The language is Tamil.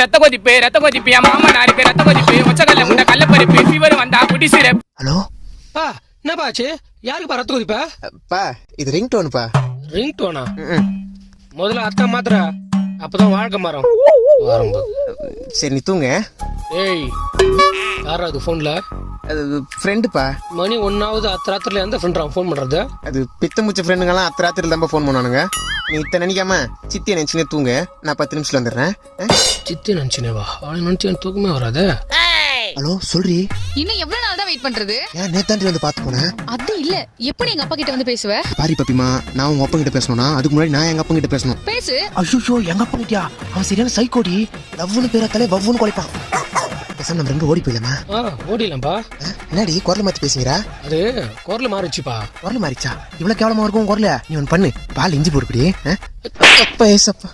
ரத்த கொதிப்பு என் மாமனாருக்கு ரத்த கொதிப்பு ஒச்சக்கல்ல முட்டை கள்ளப்பருப்பு ஃபீவர் வந்தா குடி சிரப். ஹலோ பா என்னப்பா ஆச்சு? யாருக்கு ரத்த கொதிப்பா? பா இது ரிங் டோனுப்பா. Ring Donna? முதல்ல அத்தா மாத்திர, அப்பதான் வாழ்க்கை மாறும். சரி நீ தூங்க. ஏய் யாரா அது போன்ல? அது ஃப்ரெண்டுப்பா. மணி 1 அத்தராத்திரில எந்த ஃப்ரெண்ட் ஃபோன் பண்றது? அது பித்த முச்ச ஃப்ரெண்டுங்கெல்லாம் அத்தராத்திரில தான் ஃபோன் பண்ணுவானுங்க. நீ இத்தனை நினைக்காம சித்தியை நினைச்சுனே தூங்க. நான் 10 நிமிஷத்துல வந்துடுறேன். சித்தி நினைச்சுனேவா? அவளை நினைச்சு எனக்கு தூக்கமே வராது. ஹலோ சொல்றி. இன்னும் எவ்வளவு நாள் தான் வெயிட் பண்றது? ஏன் நேத்தாண்டி வந்து பாத்து போனேன். அது இல்ல, எப்படி எங்க அப்பா கிட்ட வந்து பேசுவ? பாரி பப்பிமா, நான் உங்க அப்பா கிட்ட பேசணும்னா அதுக்கு முன்னாடி நான் எங்க அப்பா கிட்ட பேசணும். பேசு. ஐயோ எங்க அப்பா கிட்டயா? அவன் சரியான சைக்கோடி. லவ்னு பேரத்தாலே வவ்வுன்னு குலைப்பான். பேசாம நம்ம ரெண்டு ஓடி போயிடலாமா? ஓடிடலாம்ப்பா. என்னடி குரல் மாத்தி பேசுகிறா? அது குரல் மாறிச்சுப்பா. குரல் மாறிச்சா? இவ்வளவு கேவலமா இருக்கும் குரல? நீ ஒன்னு பண்ணு, பால் இஞ்சி போடுப்படி. அப்பா ஏசப்பா.